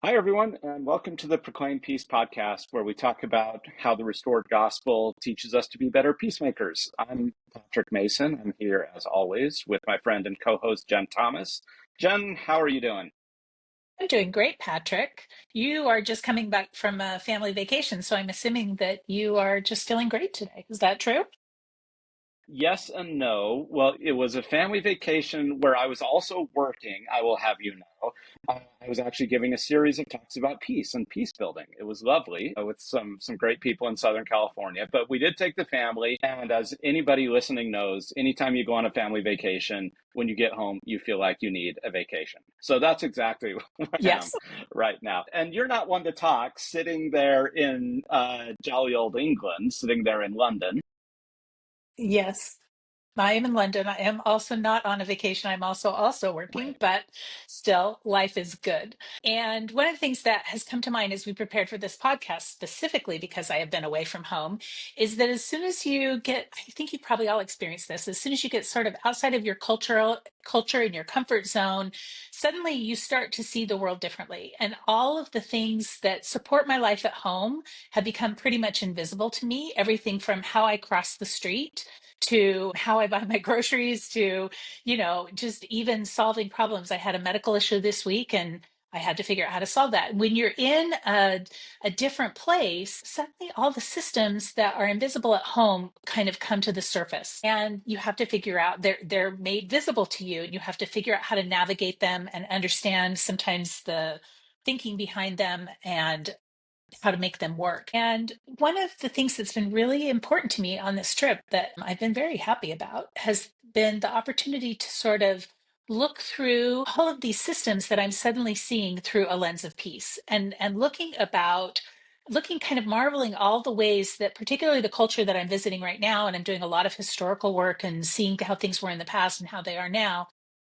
Hi, everyone, and welcome to the Proclaim Peace podcast, where we talk about how the restored gospel teaches us to be better peacemakers. I'm Patrick Mason. I'm here, as always, with my friend and co host, Jen Thomas. Jen, how are you doing? I'm doing great, Patrick. You are just coming back from a family vacation, so I'm assuming that you are just feeling great today. Is that true? Yes and no. Well, it was a family vacation where I was also working, I will have you know. I was actually giving a series of talks about peace and peace building. It was lovely with some great people in Southern California, but we did take the family. And as anybody listening knows, anytime you go on a family vacation, when you get home, you feel like you need a vacation. So that's exactly where I am Yes. right now. And you're not one to talk sitting there in jolly old England, sitting there in London. Yes. I am in London. I am also not on a vacation. I'm also working, Right. but still, life is good. And one of the things that has come to mind as we prepared for this podcast, specifically because I have been away from home, is that as soon as you get, I think you probably all experienced this, as soon as you get sort of outside of your culture and your comfort zone, suddenly you start to see the world differently. And all of the things that support my life at home have become pretty much invisible to me. Everything from how I cross the street to how I buy my groceries to, just even solving problems. I had a medical issue this week and I had to figure out how to solve that. When you're in a different place, suddenly all the systems that are invisible at home kind of come to the surface. And you have to figure out they're made visible to you. And you have to figure out how to navigate them and understand sometimes the thinking behind them and how to make them work. And one of the things that's been really important to me on this trip that I've been very happy about has been the opportunity to sort of look through all of these systems that I'm suddenly seeing through a lens of peace and looking kind of marveling all the ways that particularly the culture that I'm visiting right now, and I'm doing a lot of historical work and seeing how things were in the past and how they are now,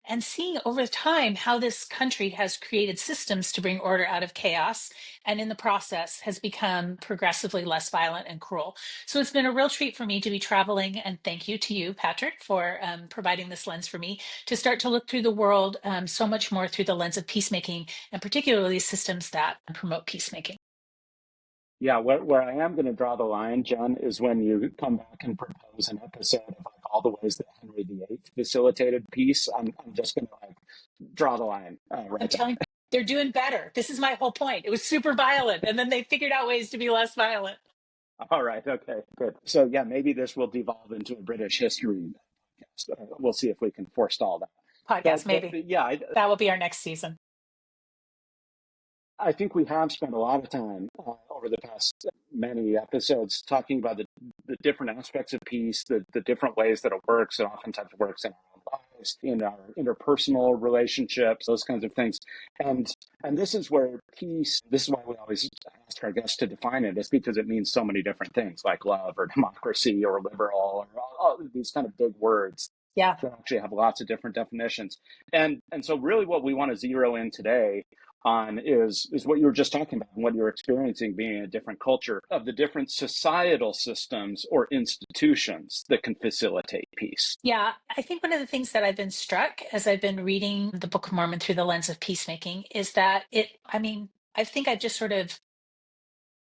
and seeing over time how this country has created systems to bring order out of chaos and in the process has become progressively less violent and cruel. So it's been a real treat for me to be traveling, and thank you to you, Patrick, for providing this lens for me to start to look through the world so much more through the lens of peacemaking, and particularly systems that promote peacemaking. Yeah, where I am going to draw the line, Jen, is when you come back and propose an episode of like all the ways that Henry VIII facilitated peace. I'm just going to like draw the line I'm right there. telling you, they're doing better. This is my whole point. It was super violent, and then they figured out ways to be less violent. All right, okay, good. So yeah, maybe this will devolve into a British history podcast. We'll see if we can forestall that. Podcast, maybe. But yeah, That will be our next season. I think we have spent a lot of time over the past many episodes talking about the different aspects of peace, the different ways that it works. It oftentimes works in our own lives, in our interpersonal relationships, those kinds of things. And and this is where peace, this is why we always ask our guests to define it, is because it means so many different things like love or democracy or liberal or all these kind of big words Yeah. that actually have lots of different definitions. And so really what we want to zero in today on is what you were just talking about and what you're experiencing being in a different culture of the different societal systems or institutions that can facilitate peace. Yeah, I think one of the things that I've been struck as I've been reading the Book of Mormon through the lens of peacemaking is that I think I've just sort of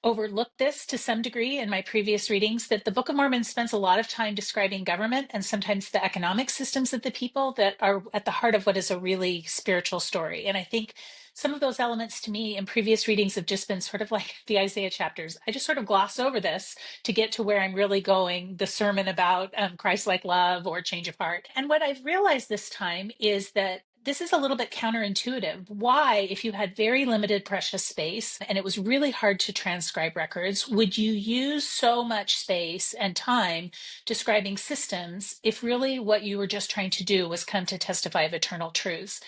overlooked this to some degree in my previous readings that the Book of Mormon spends a lot of time describing government and sometimes the economic systems of the people that are at the heart of what is a really spiritual story. And I think some of those elements to me in previous readings have just been sort of like the Isaiah chapters. I just sort of gloss over this to get to where I'm really going, the sermon about Christ-like love or change of heart. And what I've realized this time is that this is a little bit counterintuitive. Why, if you had very limited precious space and it was really hard to transcribe records, would you use so much space and time describing systems if really what you were just trying to do was come to testify of eternal truths?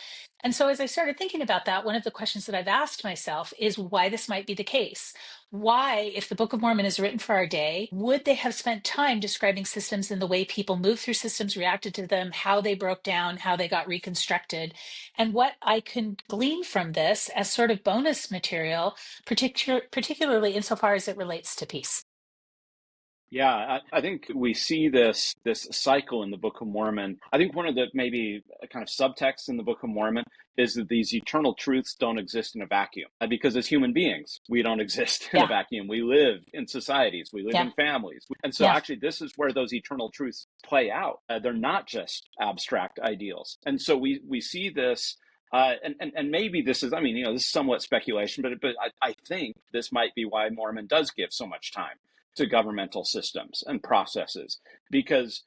And so, as I started thinking about that, one of the questions that I've asked myself is why this might be the case. Why, if the Book of Mormon is written for our day, would they have spent time describing systems and the way people moved through systems, reacted to them, how they broke down, how they got reconstructed? And what I can glean from this as sort of bonus material, particularly insofar as it relates to peace. Yeah, I think we see this cycle in the Book of Mormon. I think one of the maybe kind of subtexts in the Book of Mormon is that these eternal truths don't exist in a vacuum. Because as human beings, we don't exist in a Yeah, vacuum. We live in societies, we live yeah, in families. And so yeah. actually this is where those eternal truths play out. They're not just abstract ideals. And so we see this and maybe this is, I mean, this is somewhat speculation, but I think this might be why Mormon does give so much time to governmental systems and processes because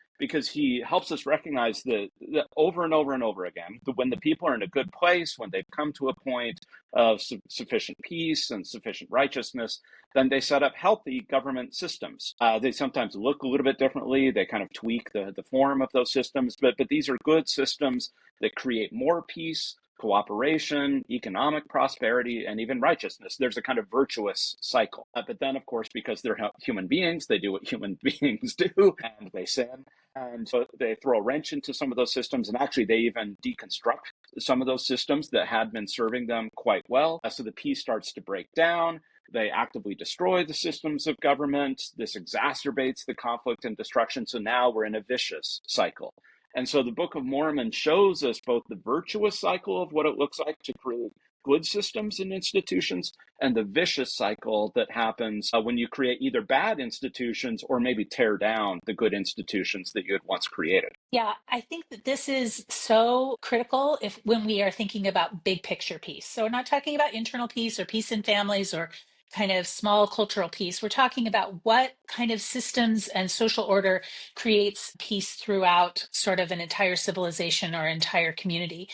he helps us recognize that over and over and over again that when the people are in a good place, when they've come to a point of sufficient peace and sufficient righteousness, then they set up healthy government systems. They sometimes look a little bit differently. They kind of tweak the form of those systems, but these are good systems that create more peace, cooperation, economic prosperity, and even righteousness. There's a kind of virtuous cycle. But then, of course, because they're human beings, they do what human beings do, and they sin. And so they throw a wrench into some of those systems, and actually, they even deconstruct some of those systems that had been serving them quite well. So the peace starts to break down. They actively destroy the systems of government. This exacerbates the conflict and destruction. So now we're in a vicious cycle. And so the Book of Mormon shows us both the virtuous cycle of what it looks like to create good systems and institutions and the vicious cycle that happens when you create either bad institutions or maybe tear down the good institutions that you had once created. Yeah, I think that this is so critical if when we are thinking about big picture peace. So we're not talking about internal peace or peace in families or kind of small cultural peace. We're talking about what kind of systems and social order creates peace throughout sort of an entire civilization or entire community.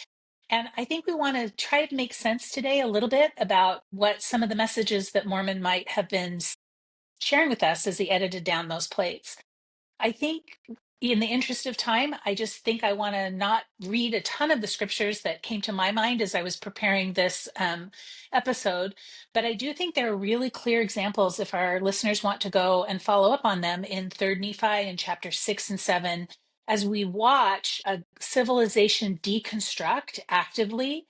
And I think we want to try to make sense today a little bit about what some of the messages that Mormon might have been sharing with us as he edited down those plates. I think in the interest of time, I just think I want to not read a ton of the scriptures that came to my mind as I was preparing this episode. But I do think there are really clear examples if our listeners want to go and follow up on them in 3rd Nephi in chapter 6 and 7, as we watch a civilization deconstruct actively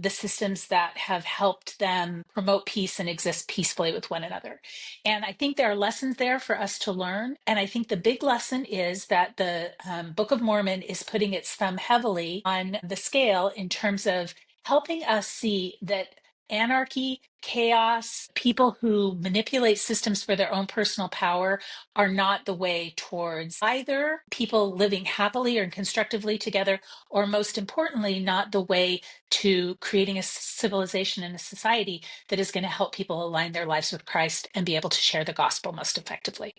the systems that have helped them promote peace and exist peacefully with one another. And I think there are lessons there for us to learn. And I think the big lesson is that the Book of Mormon is putting its thumb heavily on the scale in terms of helping us see that anarchy, chaos, people who manipulate systems for their own personal power are not the way towards either people living happily or constructively together, or most importantly, not the way to creating a civilization and a society that is going to help people align their lives with Christ and be able to share the gospel most effectively.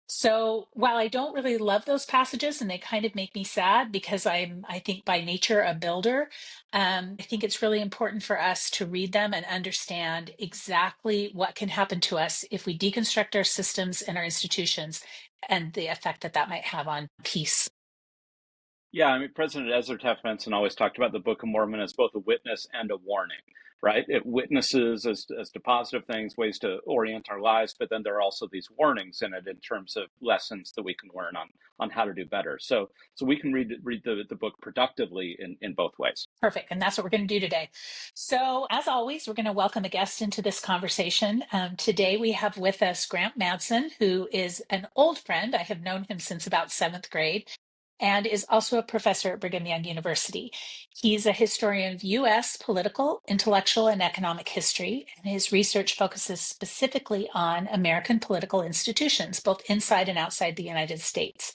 So while I don't really love those passages and they kind of make me sad because I think by nature a builder, I think it's really important for us to read them and understand exactly what can happen to us if we deconstruct our systems and our institutions and the effect that that might have on peace. Yeah, I mean, President Ezra Taft Benson always talked about the Book of Mormon as both a witness and a warning, right? It witnesses as to positive things, ways to orient our lives, but then there are also these warnings in it in terms of lessons that we can learn on how to do better. So we can read the book productively in both ways. Perfect. And that's what we're going to do today. So, as always, we're going to welcome a guest into this conversation. Today, we have with us Grant Madsen, who is an old friend. I have known him since about 7th grade and is also a professor at Brigham Young University. He's a historian of U.S. political, intellectual, and economic history, and his research focuses specifically on American political institutions, both inside and outside the United States.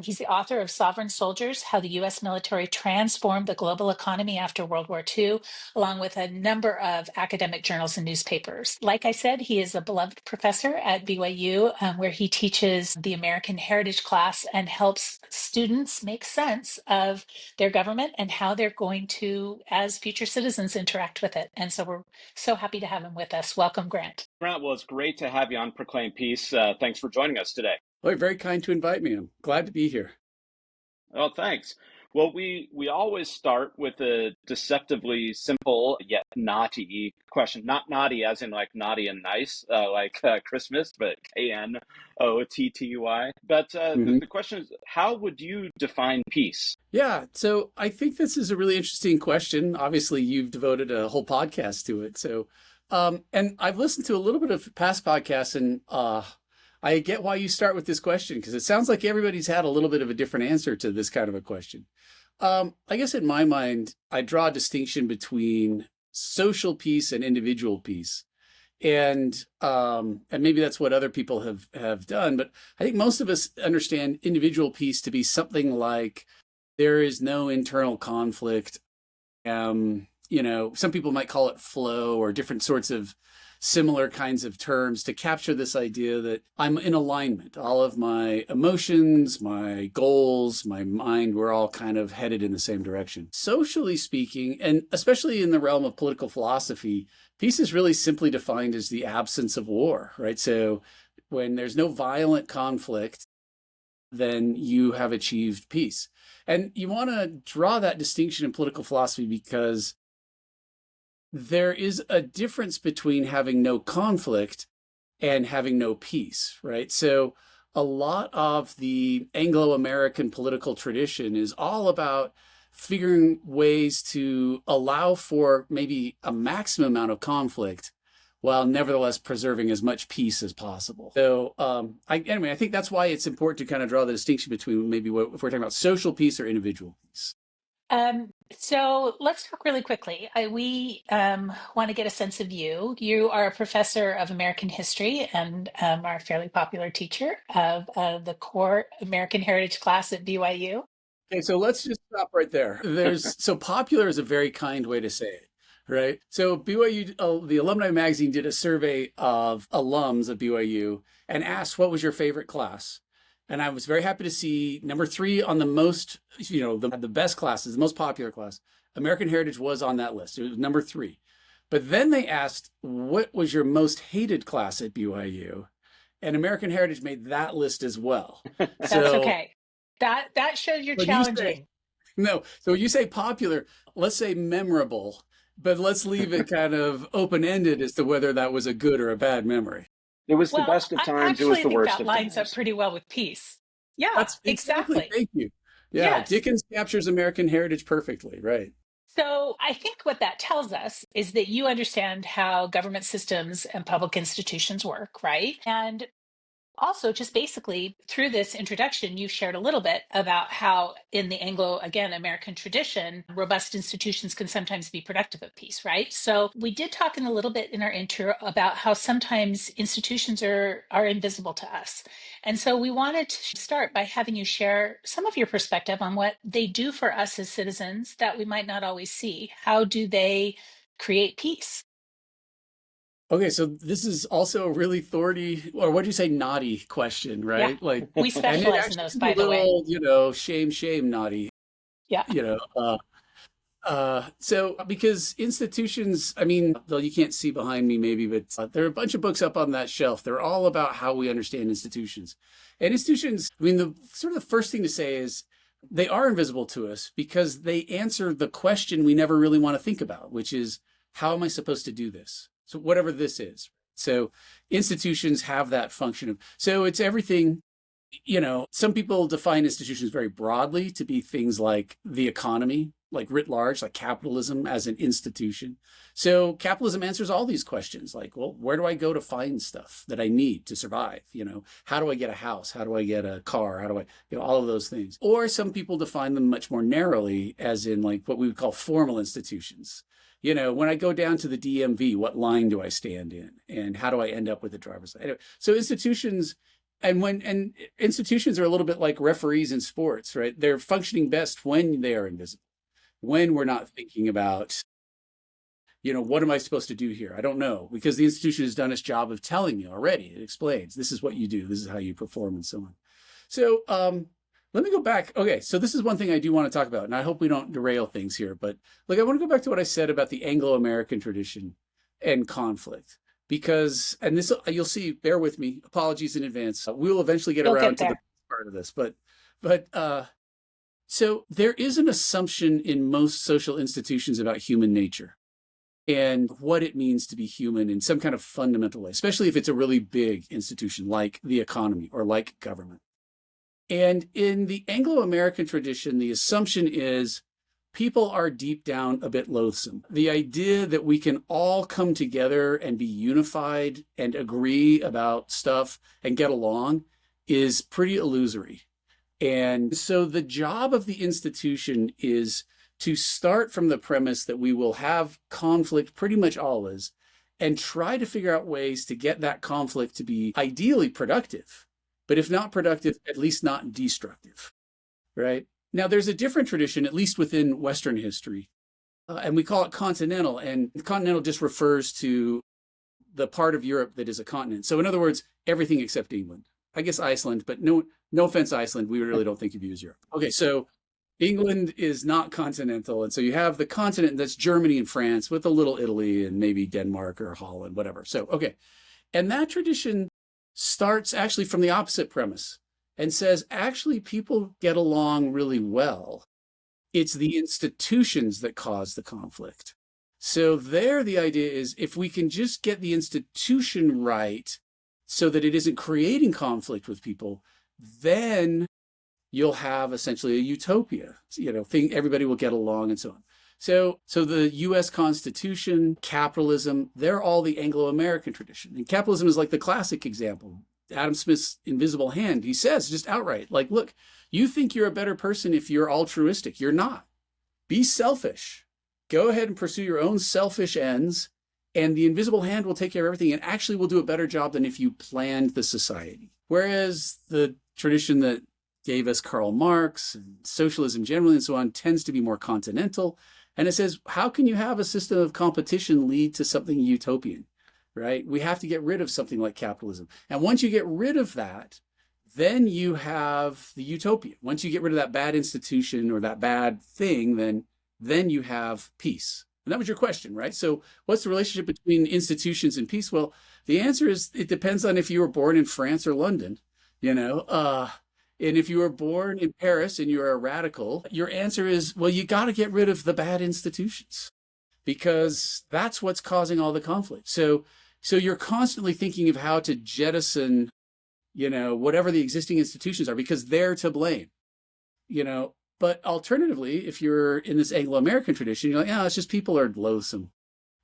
He's the author of Sovereign Soldiers: How the U.S. Military Transformed the Global Economy After World War II, along with a number of academic journals and newspapers. Like I said, he is a beloved professor at BYU, where he teaches the American Heritage class and helps students make sense of their government and how they're going to, as future citizens, interact with it. And so we're so happy to have him with us. Welcome, Grant. Grant, well, it's great to have you on Proclaim Peace. Thanks for joining us today. Well, you're very kind to invite me. I'm glad to be here. Oh, thanks. Well, we always start with a deceptively simple yet naughty question. Not naughty as in like naughty and nice, like Christmas, but Knotty. But hmm the question is, how would you define peace? Yeah, so I think this is a really interesting question. Obviously, you've devoted a whole podcast to it. So, and I've listened to a little bit of past podcasts, and I get why you start with this question because it sounds like everybody's had a little bit of a different answer to this kind of a question. I guess in my mind, I draw a distinction between social peace and individual peace. And maybe that's what other people have done, but I think most of us understand individual peace to be something like there is no internal conflict. Some people might call it flow or different sorts of similar kinds of terms to capture this idea that I'm in alignment. All of my emotions, my goals, my mind, we're all kind of headed in the same direction. Socially speaking, and especially in the realm of political philosophy, peace is really simply defined as the absence of war, right? So when there's no violent conflict, then you have achieved peace. And you want to draw that distinction in political philosophy because there is a difference between having no conflict and having no peace, right? So a lot of the Anglo-American political tradition is all about figuring ways to allow for maybe a maximum amount of conflict while nevertheless preserving as much peace as possible. So I think that's why it's important to kind of draw the distinction between maybe if we're talking about social peace or individual peace. So let's talk really quickly. We want to get a sense of you. You are a professor of American history and are a fairly popular teacher of the core American Heritage class at BYU. Okay, so let's just stop right there. So popular is a very kind way to say it, right? So BYU, the alumni magazine did a survey of alums of BYU and asked what was your favorite class. And I was very happy to see number 3 on the most, the best classes, the most popular class. American Heritage was on that list. It was number 3. But then they asked, what was your most hated class at BYU? And American Heritage made that list as well. That's So okay. That shows you're when you say, challenging. no, so when you say popular, let's say memorable, but let's leave it kind of open-ended as to whether that was a good or a bad memory. It was the Well, best of I times. It was actually the think worst that of lines up times. pretty well with peace. Yeah, That's exactly. exactly. Thank you. Yeah, Yes. Dickens captures American heritage perfectly, right? So I think what that tells us is that you understand how government systems and public institutions work, right? And also, just basically through this introduction, you've shared a little bit about how in the again, American tradition, robust institutions can sometimes be productive of peace, right? So we did talk in a little bit in our intro about how sometimes institutions are invisible to us. And so we wanted to start by having you share some of your perspective on what they do for us as citizens that we might not always see. How do they create peace? Okay, so this is also a really thorny, or what do you say, naughty question, Yeah, right? Like, we and it specialize in actually those, is a by the way. little, shame, naughty, Yeah. you know. So because institutions, I mean, though you can't see behind me maybe, but there are a bunch of books up on that shelf. They're all about how we understand institutions. And institutions, I mean, the sort of the first thing to say is they are invisible to us because they answer the question we never really want to think about, which is, how am I supposed to do this? So whatever this is. So institutions have that function of, so it's everything. Some people define institutions very broadly to be things like the economy, like writ large, like capitalism as an institution. So capitalism answers all these questions like, well, where do I go to find stuff that I need to survive? How do I get a house? How do I get a car? How do I, all of those things. Or some people define them much more narrowly as in like what we would call formal institutions. When I go down to the DMV, what line do I stand in? And how do I end up with a driver's license? Anyway, so institutions and institutions are a little bit like referees in sports, right? They're functioning best when they are invisible, when we're not thinking about, what am I supposed to do here? I don't know, because the institution has done its job of telling me already. It explains this is what you do, this is how you perform, and so on. So let me go back. Okay, so this is one thing I do want to talk about, and I hope we don't derail things here. But look, I want to go back to what I said about the Anglo-American tradition and conflict. Because, and this, you'll see, bear with me, apologies in advance. We'll eventually get You'll around get to the there. part of this, so there is an assumption in most social institutions about human nature and what it means to be human in some kind of fundamental way, especially if it's a really big institution like the economy or like government. And in the Anglo-American tradition, the assumption is people are deep down a bit loathsome. The idea that we can all come together and be unified and agree about stuff and get along is pretty illusory. And so the job of the institution is to start from the premise that we will have conflict pretty much always and try to figure out ways to get that conflict to be ideally productive, but if not productive, at least not destructive, right? Now, there's a different tradition, at least within Western history, and we call it continental. And continental just refers to the part of Europe that is a continent. So in other words, everything except England. I guess Iceland, but no offense, Iceland, we really don't think of you as Europe. Okay, so England is not continental. And so you have the continent that's Germany and France with a little Italy and maybe Denmark or Holland, whatever. So, okay. And that tradition starts actually from the opposite premise and says, actually, people get along really well. It's the institutions that cause the conflict. So there, the idea is if we can just get the institution right so that it isn't creating conflict with people, then you'll have essentially a utopia, everybody will get along and so on. So the US Constitution, capitalism, they're all the Anglo-American tradition. And capitalism is like the classic example. Adam Smith's invisible hand, he says just outright, like, look, you think you're a better person if you're altruistic. You're not. Be selfish. Go ahead and pursue your own selfish ends, and the invisible hand will take care of everything and actually will do a better job than if you planned the society. Whereas the tradition that gave us Karl Marx and socialism generally and so on tends to be more continental. And it says, how can you have a system of competition lead to something utopian, right? We have to get rid of something like capitalism. And once you get rid of that, then you have the utopia. Once you get rid of that bad institution or that bad thing, then you have peace. And that was your question, right? So what's the relationship between institutions and peace? Well, the answer is it depends on if you were born in France or London, and if you were born in Paris and you're a radical, your answer is, well, you got to get rid of the bad institutions because that's what's causing all the conflict. So you're constantly thinking of how to jettison, whatever the existing institutions are because they're to blame, But alternatively, if you're in this Anglo-American tradition, you're like, it's just people are loathsome.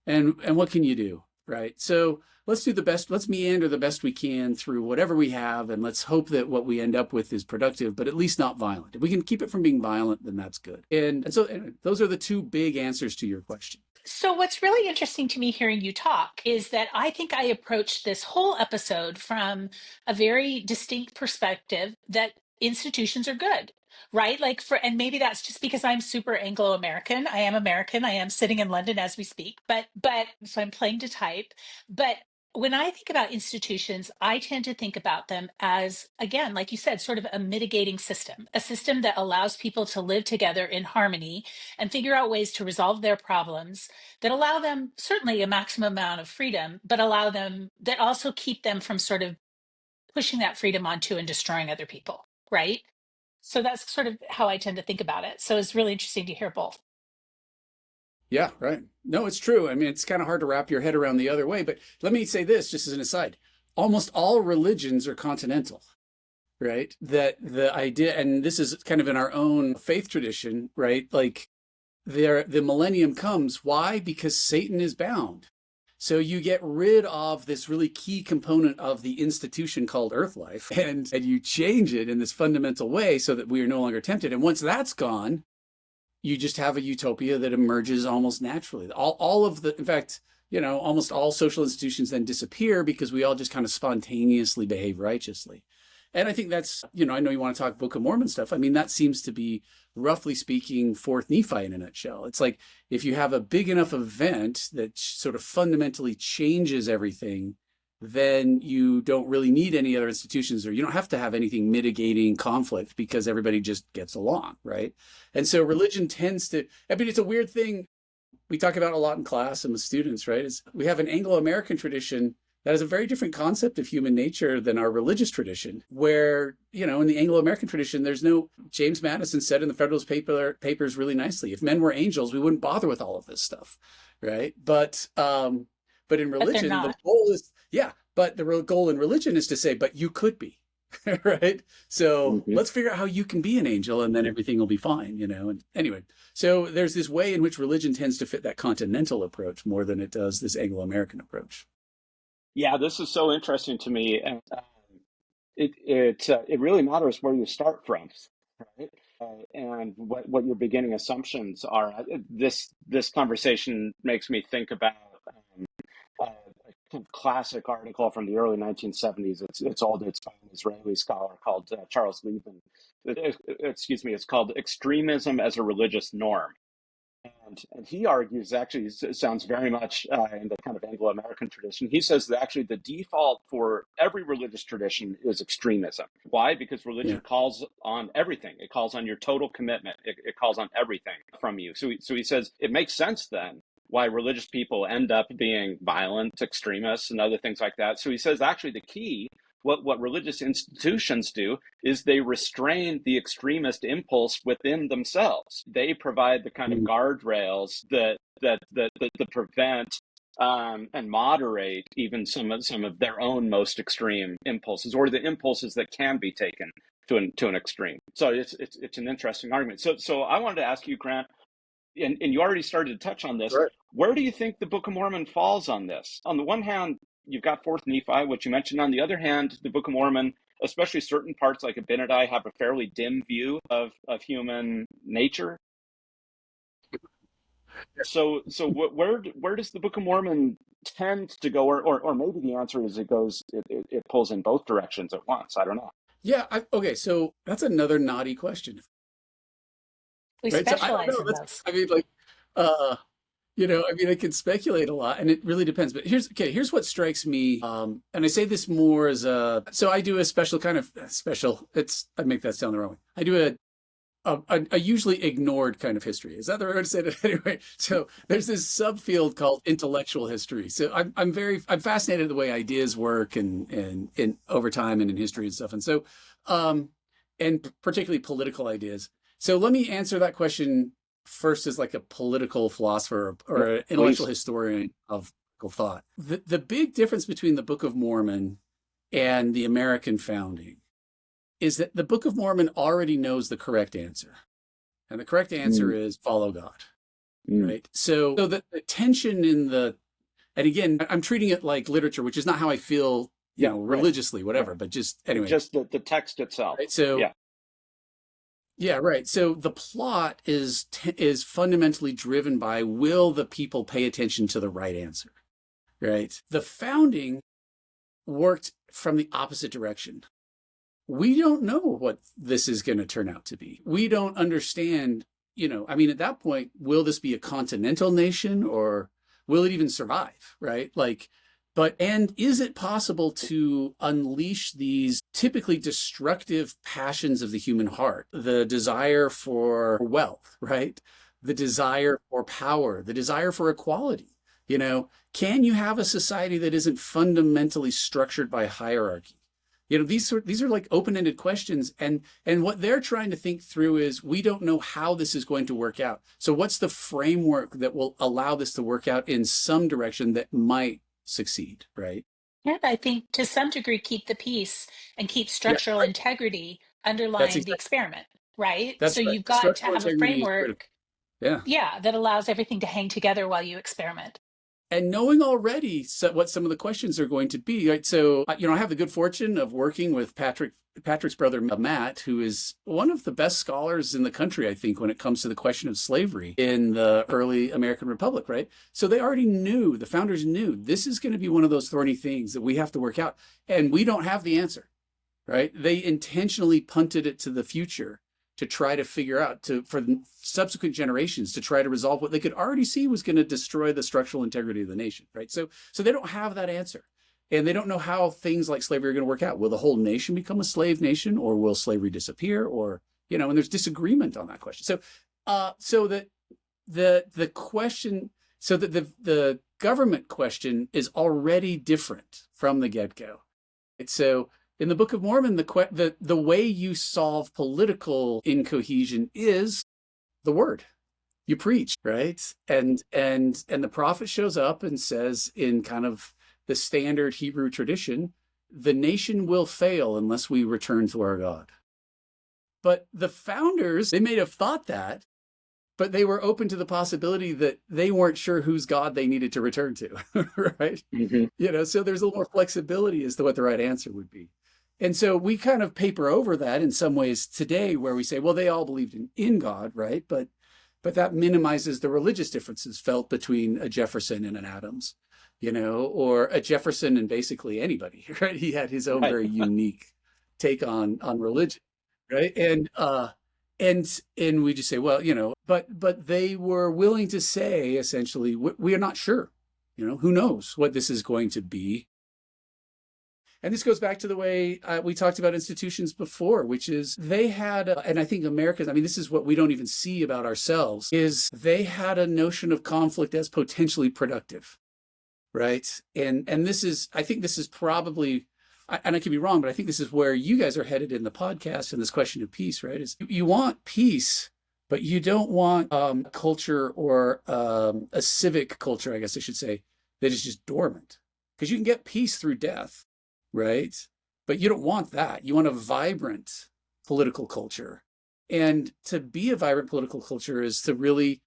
And what can you do, right? So let's do the best. Let's meander the best we can through whatever we have. And let's hope that what we end up with is productive, but at least not violent. If we can keep it from being violent, then that's good. And so those are the two big answers to your question. So, what's really interesting to me hearing you talk is that I think I approached this whole episode from a very distinct perspective that institutions are good, right? And maybe that's just because I'm super Anglo-American. I am American. I am sitting in London as we speak, but so I'm playing to type. But when I think about institutions, I tend to think about them as, again, like you said, sort of a mitigating system, a system that allows people to live together in harmony and figure out ways to resolve their problems that allow them certainly a maximum amount of freedom, but that also keep them from sort of pushing that freedom onto and destroying other people, right? So that's sort of how I tend to think about it. So it's really interesting to hear both. Yeah, right. No, it's true. I mean, it's kind of hard to wrap your head around the other way, but let me say this just as an aside. Almost all religions are continental, right? That the idea, and this is kind of in our own faith tradition, right? Like the millennium comes. Why? Because Satan is bound. So you get rid of this really key component of the institution called Earth life, and you change it in this fundamental way so that we are no longer tempted. And once that's gone, you just have a utopia that emerges almost naturally. In fact, almost all social institutions then disappear because we all just kind of spontaneously behave righteously. And I think that's, I know you want to talk Book of Mormon stuff. I mean, that seems to be, roughly speaking, Fourth Nephi in a nutshell. It's like if you have a big enough event that sort of fundamentally changes everything, then you don't really need any other institutions, or you don't have to have anything mitigating conflict because everybody just gets along, right? And so religion tends to, it's a weird thing we talk about a lot in class and with students, right? We have an Anglo-American tradition that is a very different concept of human nature than our religious tradition, where, in the Anglo-American tradition, James Madison said in the Federalist Papers really nicely, if men were angels, we wouldn't bother with all of this stuff, right? But in religion, the goal is, but the real goal in religion is to say, but you could be. right? So Hmm. let's figure out how you can be an angel and then everything will be fine, you know? And anyway, so there's this way in which religion tends to fit that continental approach more than it does this Anglo-American approach. Yeah, this is so interesting to me, and it really matters where you start from, right? And what your beginning assumptions are. This conversation makes me think about a classic article from the early 1970s. It's old. It's by an Israeli scholar called Charles Levin. Excuse me. It's called "Extremism as a Religious Norm." And he argues, actually, it sounds very much in the kind of Anglo-American tradition. He says that actually the default for every religious tradition is extremism. Why? Because Yeah. religion calls on everything. It calls on your total commitment. It calls on everything from you. So he says it makes sense then why religious people end up being violent, extremists, and other things like that. So he says actually the key, what religious institutions do is they restrain the extremist impulse within themselves. They provide the kind of Mm. guardrails that prevent and moderate even some of their own most extreme impulses, or the impulses that can be taken to an extreme. So it's an interesting argument. So I wanted to ask you, Grant, and you already started to touch on this. Right. Where do you think the Book of Mormon falls on this? On the one hand, you've got Fourth Nephi, which you mentioned. On the other hand, the Book of Mormon, especially certain parts like Abinadi, have a fairly dim view of human nature. Where does the Book of Mormon tend to go, or maybe the answer is it pulls in both directions at once. I don't know. Yeah. Okay. So that's another naughty question, We right? So I don't specialize know. in those. I mean, like, uh, I mean, I can speculate a lot, and it really depends. But here's what strikes me. And I say this more as so I do a special kind of special. I make that sound the wrong way. I do a usually ignored kind of history. Is that the right way to say it? Anyway, so there's this subfield called intellectual history. So I'm fascinated the way ideas work and over time and in history and stuff. And so, and particularly political ideas. So let me answer that question first as like a political philosopher or Yep, an intellectual please. historian of political thought. The big difference between the Book of Mormon and the American founding is that the Book of Mormon already knows the correct answer. And the correct answer Mm, is follow God, mm. right? So the tension in and again, I'm treating it like literature, which is not how I feel, Yeah, right, religiously, right. whatever, but just anyway, Just the text itself. right? So Yeah. yeah, right. So the plot is fundamentally driven by will the people pay attention to the right answer, right? The founding worked from the opposite direction. We don't know what this is going to turn out to be. We don't understand, I mean, at that point, will this be a continental nation or will it even survive, right? And is it possible to unleash these typically destructive passions of the human heart, the desire for wealth, right? The desire for power, the desire for equality? Can you have a society that isn't fundamentally structured by hierarchy? These are like open-ended questions, and what they're trying to think through is we don't know how this is going to work out. So what's the framework that will allow this to work out in some direction that might succeed, right? And I think to some degree, keep the peace and keep Yeah, structural right. integrity That's underlying the exactly experiment, right? So that's right. you've got to Structural have a integrity is critical. framework, Yeah. yeah, that allows everything to hang together while you experiment. And knowing already what some of the questions are going to be, right? So, I have the good fortune of working with Patrick's brother, Matt, who is one of the best scholars in the country, I think, when it comes to the question of slavery in the early American Republic, right? So they already knew, the founders knew, this is going to be one of those thorny things that we have to work out. And we don't have the answer, right? They intentionally punted it to the future to try to figure out for subsequent generations to try to resolve what they could already see was going to destroy the structural integrity of the nation, right? So they don't have that answer, and they don't know how things like slavery are going to work out. Will the whole nation become a slave nation, or will slavery disappear? Or and there's disagreement on that question. So that the question, so that the government question is already different from the get-go. So in the Book of Mormon, the way you solve political incohesion is the word. You preach, right? And the prophet shows up and says, in kind of the standard Hebrew tradition, the nation will fail unless we return to our God. But the founders, they may have thought that, but they were open to the possibility that they weren't sure whose God they needed to return to, right? Mm-hmm. So there's a little more flexibility as to what the right answer would be. And so we kind of paper over that in some ways today, where we say, well, they all believed in God, right? But that minimizes the religious differences felt between a Jefferson and an Adams, or a Jefferson and basically anybody, right? He had his own Right. very unique take on religion, right? And we just say, well, but they were willing to say essentially, we are not sure, who knows what this is going to be. And this goes back to the way we talked about institutions before, which is they had, and I think Americans, I mean, this is what we don't even see about ourselves, is they had a notion of conflict as potentially productive, right? And this is, I think this is probably, and I could be wrong, but I think this is where you guys are headed in the podcast and this question of peace, right? Is you want peace, but you don't want culture or a civic culture, I guess I should say, that is just dormant. Because you can get peace through death, right? But you don't want that. You want a vibrant political culture. And to be a vibrant political culture is to really,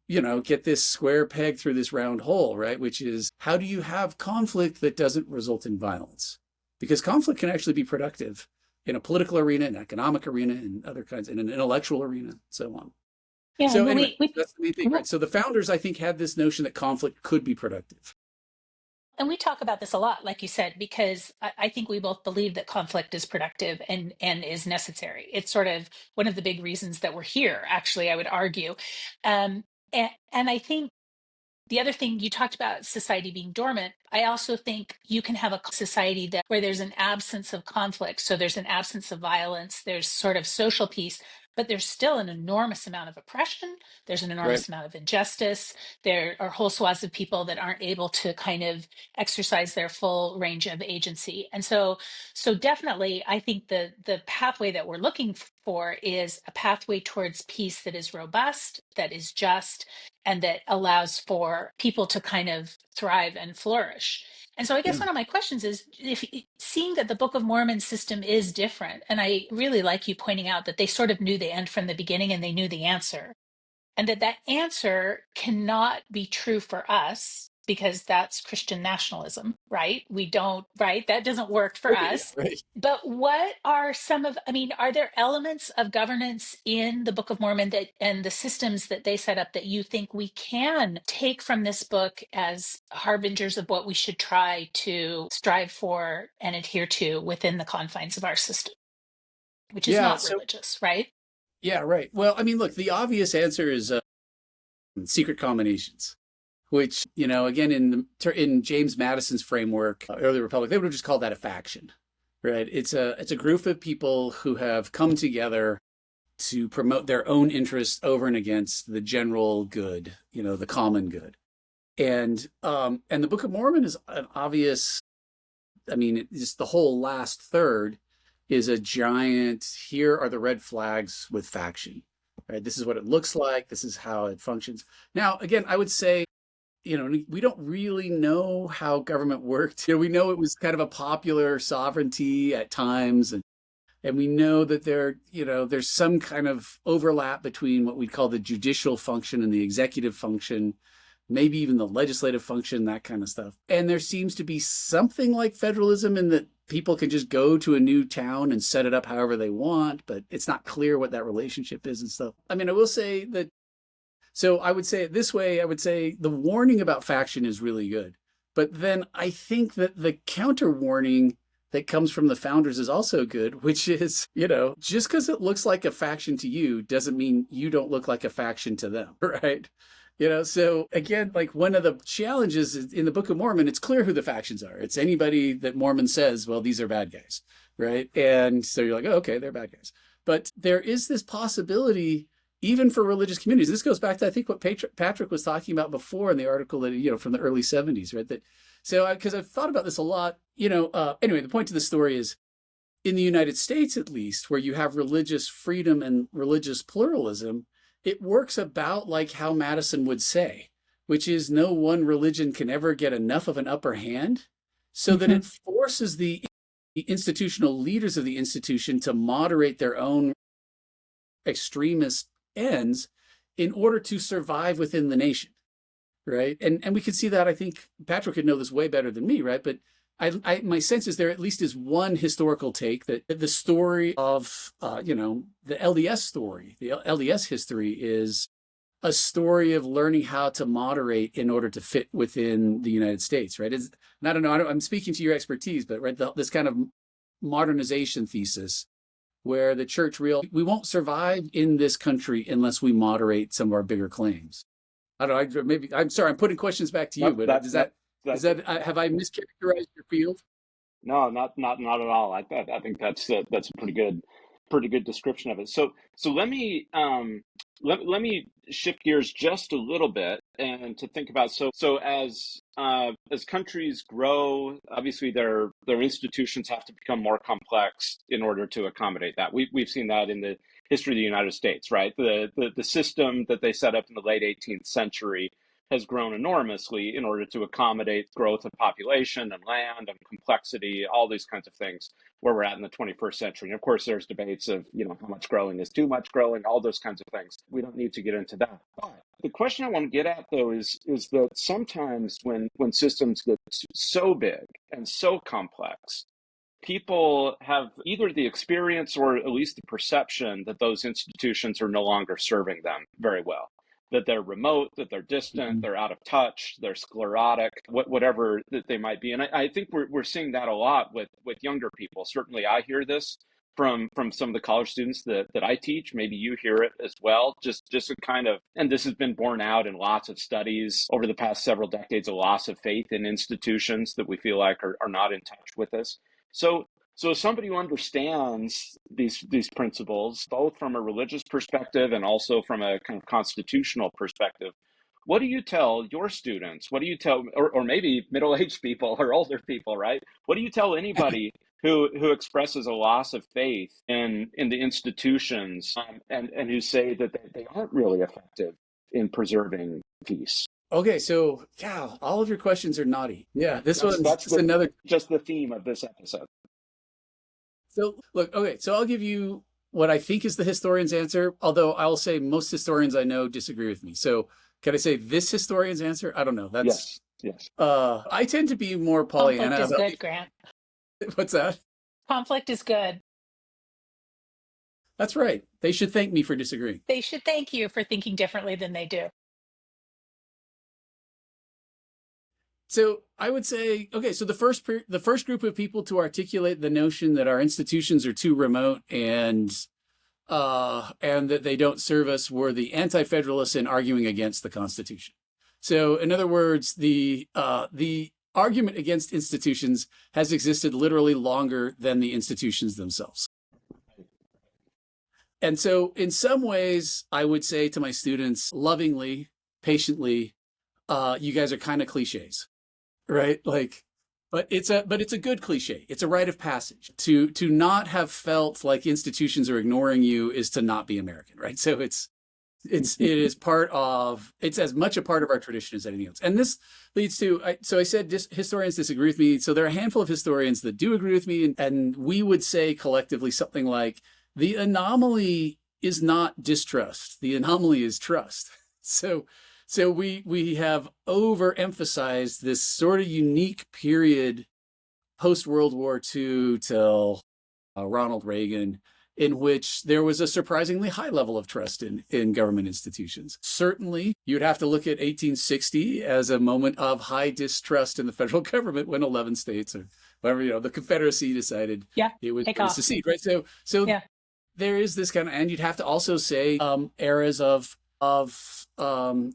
get this square peg through this round hole, right? Which is, how do you have conflict that doesn't result in violence? Because conflict can actually be productive in a political arena, an economic arena, and other kinds, in an intellectual arena, so on. Yeah, So and anyway, that's the main thing, right? So the founders, I think, had this notion that conflict could be productive. and we talk about this a lot, like you said, because I think we both believe that conflict is productive and is necessary. It's sort of one of the big reasons that we're here, actually, I would argue. And I think the other thing you talked about, society being dormant, I also think you can have a society that where there's an absence of conflict. So there's an absence of violence, there's sort of social peace, but there's still an enormous amount of oppression. There's an Right. enormous amount of injustice. There are whole swaths of people that aren't able to kind of exercise their full range of agency. And so definitely, I think the pathway that we're looking for is a pathway towards peace that is robust, that is just, and that allows for people to kind of thrive and flourish. And so I guess Yeah. one of my questions is, if seeing that the Book of Mormon system is different, and I really like you pointing out that they sort of knew the end from the beginning and they knew the answer, and that answer cannot be true for us because that's Christian nationalism, right? We don't, right? That doesn't work for Yeah. us. Right. But what are some of, I mean, are there elements of governance in the Book of Mormon that and the systems that they set up that you think we can take from this book as harbingers of what we should try to strive for and adhere to within the confines of our system, which is Yeah. not So, religious, right? yeah, right. Well, I mean, look, the obvious answer is secret combinations, which, again, in James Madison's framework, early Republic, they would have just called that a faction, right? It's a group of people who have come together to promote their own interests over and against the general good, the common good. And the Book of Mormon is an obvious. I mean, just the whole last third is a giant. Here are the red flags with faction. Right. This is what it looks like. This is how it functions. Now, again, I would say, we don't really know how government worked. We know it was kind of a popular sovereignty at times, and we know that there's some kind of overlap between what we call the judicial function and the executive function, maybe even the legislative function, that kind of stuff. And there seems to be something like federalism in that people can just go to a new town and set it up however they want, but it's not clear what that relationship is and stuff. I mean, I will say that, so I would say it this way, I would say the warning about faction is really good. But then I think that the counter warning that comes from the founders is also good, which is, just because it looks like a faction to you doesn't mean you don't look like a faction to them, right? So again, like one of the challenges in the Book of Mormon, it's clear who the factions are. It's anybody that Mormon says, well, these are bad guys, right? And so you're like, oh, okay, they're bad guys. But there is this possibility, even for religious communities. This goes back to, I think, what Patrick was talking about before in the article that, from the early 70s, right? Because I've thought about this a lot. Anyway, the point of the story is, in the United States, at least, where you have religious freedom and religious pluralism, it works about like how Madison would say, which is no one religion can ever get enough of an upper hand, so that it forces the institutional leaders of the institution to moderate their own extremist ends in order to survive within the nation, right? And we can see that. I think Patrick could know this way better than me, right? But my sense is there at least is one historical take that the story of, the LDS story, the LDS history is a story of learning how to moderate in order to fit within the United States, right? And I don't know, I'm speaking to your expertise, but right, this kind of modernization thesis where the church we won't survive in this country unless we moderate some of our bigger claims. I don't know, maybe, I'm sorry, I'm putting questions back to you, but does that, have I mischaracterized your field? No, not at all. I think that's a pretty good description of it. So let me let me shift gears just a little bit and to think about as countries grow, obviously their institutions have to become more complex in order to accommodate that. We've seen that in the history of the United States, right? The system that they set up in the late 18th century has grown enormously in order to accommodate growth of population and land and complexity, all these kinds of things where we're at in the 21st century. And of course, there's debates of, how much growing is too much growing, all those kinds of things. We don't need to get into that. But the question I want to get at, though, is that sometimes when systems get so big and so complex, people have either the experience or at least the perception that those institutions are no longer serving them very well, that they're remote, that they're distant, they're out of touch, they're sclerotic, whatever that they might be. And I think we're seeing that a lot with younger people. Certainly I hear this from some of the college students that I teach. Maybe you hear it as well. Just a kind of, and this has been borne out in lots of studies over the past several decades, a loss of faith in institutions that we feel like are not in touch with us. So as somebody who understands these principles, both from a religious perspective and also from a kind of constitutional perspective, what do you tell your students? What do you tell, or maybe middle-aged people or older people, right? What do you tell anybody who expresses a loss of faith in the institutions and who say that they aren't really effective in preserving peace? Okay, so yeah, all of your questions are naughty. Yeah, that's another just the theme of this episode. So look, okay, so I'll give you what I think is the historian's answer, although I'll say most historians I know disagree with me. So can I say this historian's answer? I don't know. Yes. I tend to be more Pollyanna. Conflict is good, Grant. What's that? Conflict is good. That's right. They should thank me for disagreeing. They should thank you for thinking differently than they do. So I would say, okay, so the first group of people to articulate the notion that our institutions are too remote and that they don't serve us were the anti-federalists in arguing against the Constitution. So in other words, the argument against institutions has existed literally longer than the institutions themselves. And so in some ways, I would say to my students, lovingly, patiently, you guys are kind of cliches. Right? But it's a good cliche. It's a rite of passage. To not have felt like institutions are ignoring you is to not be American, right? So it is it's as much a part of our tradition as anything else. And this leads to, so I said historians disagree with me. So there are a handful of historians that do agree with me. And we would say collectively something like, the anomaly is not distrust. The anomaly is trust. So we have overemphasized this sort of unique period post-World War II till Ronald Reagan, in which there was a surprisingly high level of trust in government institutions. Certainly, you'd have to look at 1860 as a moment of high distrust in the federal government when 11 states or whatever, the Confederacy decided it was going to secede, right? So yeah. There is this kind of, and you'd have to also say eras of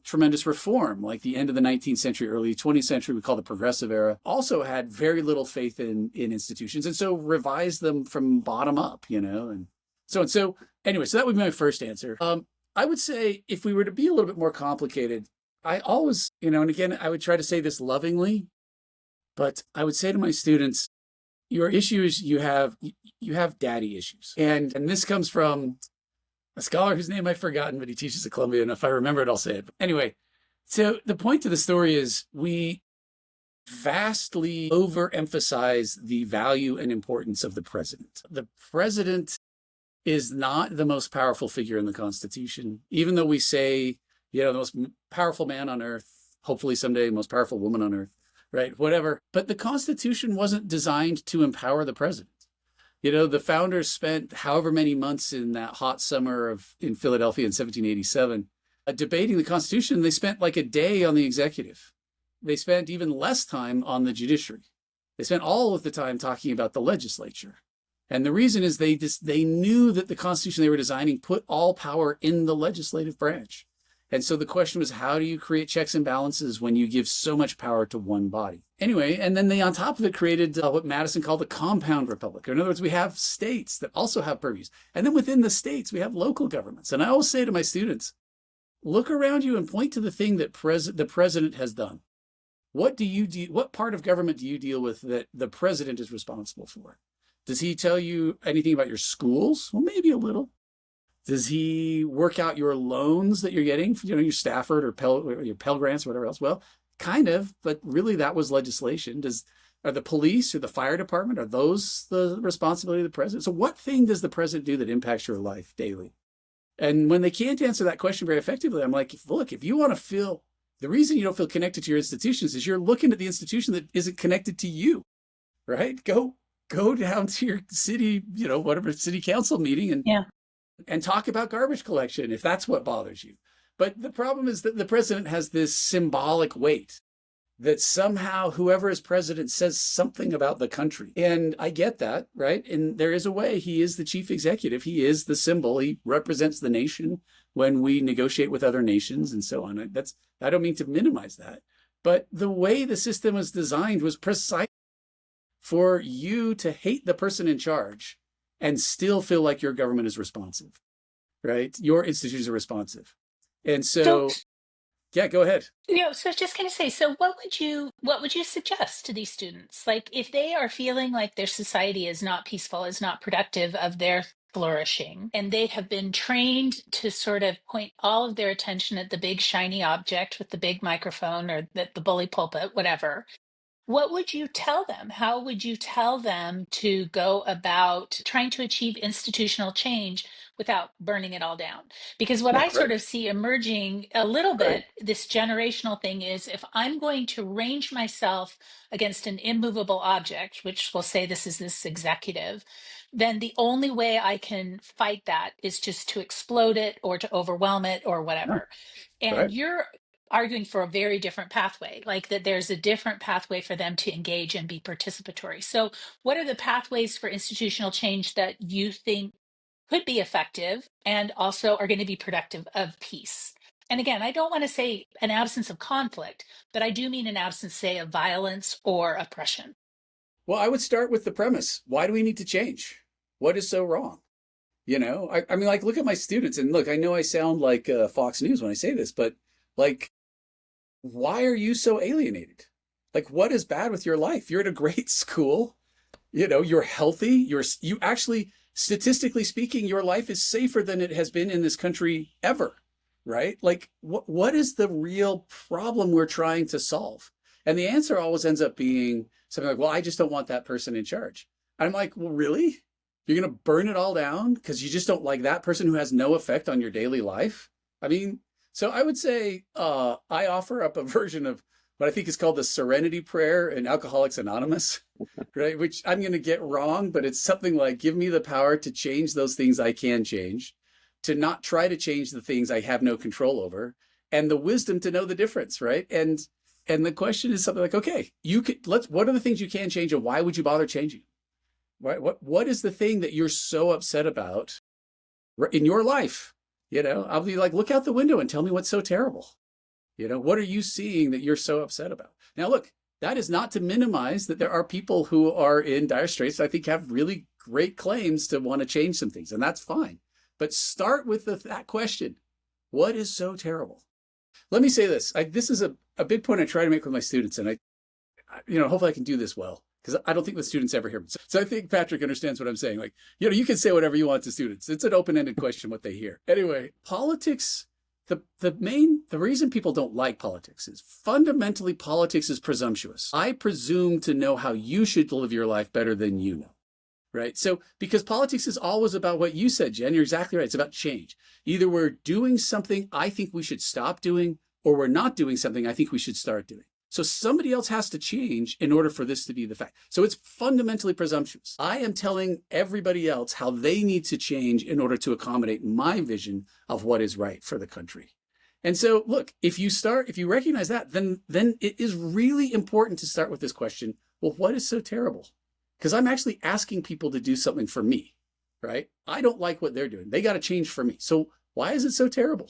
tremendous reform, like the end of the 19th century, early 20th century, we call the progressive era, also had very little faith in institutions, and so revised them from bottom up, and so anyway, so that would be my first answer. I would say if we were to be a little bit more complicated, I always, and again, I would try to say this lovingly, but I would say to my students, your issue is you have daddy issues, and this comes from a scholar whose name I've forgotten, but he teaches at Columbia, and if I remember it, I'll say it. But anyway, so the point of the story is vastly overemphasize the value and importance of the president. The president is not the most powerful figure in the Constitution, even though we say, the most powerful man on earth, hopefully someday most powerful woman on earth, right? Whatever. But the Constitution wasn't designed to empower the president. The founders spent however many months in that hot summer in Philadelphia in 1787 debating the Constitution. They spent like a day on the executive. They spent even less time on the judiciary. They spent all of the time talking about the legislature. And the reason is they knew that the Constitution they were designing put all power in the legislative branch. And so the question was, how do you create checks and balances when you give so much power to one body? Anyway, and then they, on top of it, created what Madison called the compound republic. In other words, we have states that also have purviews. And then within the states, we have local governments. And I always say to my students, look around you and point to the thing that the president has done. What part of government do you deal with that the president is responsible for? Does he tell you anything about your schools? Well, maybe a little. Does he work out your loans that you're getting, your Stafford or your Pell Grants or whatever else? Well, kind of, but really that was legislation. Are the police or the fire department, are those the responsibility of the president? So what thing does the president do that impacts your life daily? And when they can't answer that question very effectively, I'm like, look, if you want to feel, the reason you don't feel connected to your institutions is you're looking at the institution that isn't connected to you, right? Go down to your city, whatever city council meeting and talk about garbage collection if that's what bothers you. But the problem is that the president has this symbolic weight that somehow whoever is president says something about the country. And I get that, right? And there is a way. He is the chief executive. He is the symbol. He represents the nation when we negotiate with other nations and so on. I don't mean to minimize that. But the way the system was designed was precise for you to hate the person in charge and still feel like your government is responsive, right? Your institutions are responsive. And so yeah, go ahead. So I was just going to say, so what would you suggest to these students? Like if they are feeling like their society is not peaceful, is not productive of their flourishing, and they have been trained to sort of point all of their attention at the big shiny object with the big microphone or the bully pulpit, whatever. What would you tell them? How would you tell them to go about trying to achieve institutional change without burning it all down? Because what I sort Right. of see emerging a little Right. bit, this generational thing is if I'm going to range myself against an immovable object, which we'll say this executive, then the only way I can fight that is just to explode it or to overwhelm it or Yeah. whatever. And Right. you're arguing for a very different pathway, like that there's a different pathway for them to engage and be participatory. So, what are the pathways for institutional change that you think could be effective and also are going to be productive of peace? And again, I don't want to say an absence of conflict, but I do mean an absence, say, of violence or oppression. Well, I would start with the premise. Why do we need to change? What is so wrong? I mean, like, look at my students. And look, I know I sound like Fox News when I say this, but like, why are you so alienated? Like, what is bad with your life? You're at a great school. You're healthy. You actually, statistically speaking, your life is safer than it has been in this country ever, right? Like, what is the real problem we're trying to solve? And the answer always ends up being something like, well, I just don't want that person in charge. I'm like, well, really? You're going to burn it all down because you just don't like that person who has no effect on your daily life? I mean, so I would say I offer up a version of what I think is called the Serenity Prayer in Alcoholics Anonymous, right? Which I'm going to get wrong, but it's something like, give me the power to change those things I can change, to not try to change the things I have no control over, and the wisdom to know the difference, right? And the question is something like, okay, what are the things you can change, and why would you bother changing? Right? What is the thing that you're so upset about in your life? I'll be like, look out the window and tell me what's so terrible. What are you seeing that you're so upset about? Now, look, that is not to minimize that there are people who are in dire straits, I think have really great claims to want to change some things, and that's fine. But start with that question. What is so terrible? Let me say this. This is a big point I try to make with my students, and hopefully I can do this well, because I don't think the students ever hear me. So I think Patrick understands what I'm saying. Like, you can say whatever you want to students. It's an open-ended question what they hear. Anyway, politics the reason people don't like politics is fundamentally politics is presumptuous. I presume to know how you should live your life better than you know. Right. So because politics is always about what you said, Jen, you're exactly right. It's about change. Either we're doing something I think we should stop doing, or we're not doing something I think we should start doing. So somebody else has to change in order for this to be the fact. So it's fundamentally presumptuous. I am telling everybody else how they need to change in order to accommodate my vision of what is right for the country. And so, look, if you recognize that, then it is really important to start with this question. Well, what is so terrible? Because I'm actually asking people to do something for me, right? I don't like what they're doing. They got to change for me. So why is it so terrible?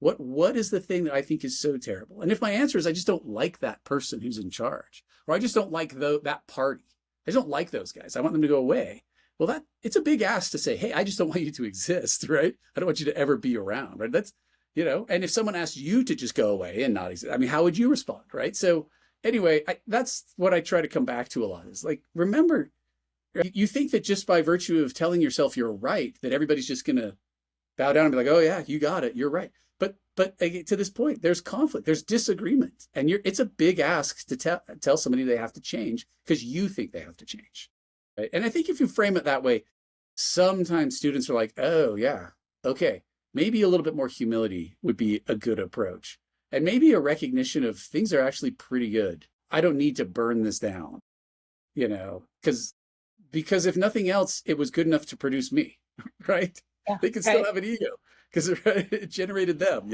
What is the thing that I think is so terrible? And if my answer is I just don't like that person who's in charge, or I just don't like that party, I just don't like those guys, I want them to go away. Well, it's a big ask to say, hey, I just don't want you to exist, right? I don't want you to ever be around, right? That's, and if someone asked you to just go away and not exist, I mean, how would you respond, right? So anyway, that's what I try to come back to a lot is like, remember, you think that just by virtue of telling yourself you're right, that everybody's just going to bow down and be like, oh yeah, you got it, you're right. But to this point, there's conflict, there's disagreement, and it's a big ask to tell somebody they have to change because you think they have to change, right? And I think if you frame it that way, sometimes students are like, oh yeah, okay, maybe a little bit more humility would be a good approach. And maybe a recognition of things are actually pretty good. I don't need to burn this down, because if nothing else, it was good enough to produce me, right? Yeah, they can still have an ego because it generated them,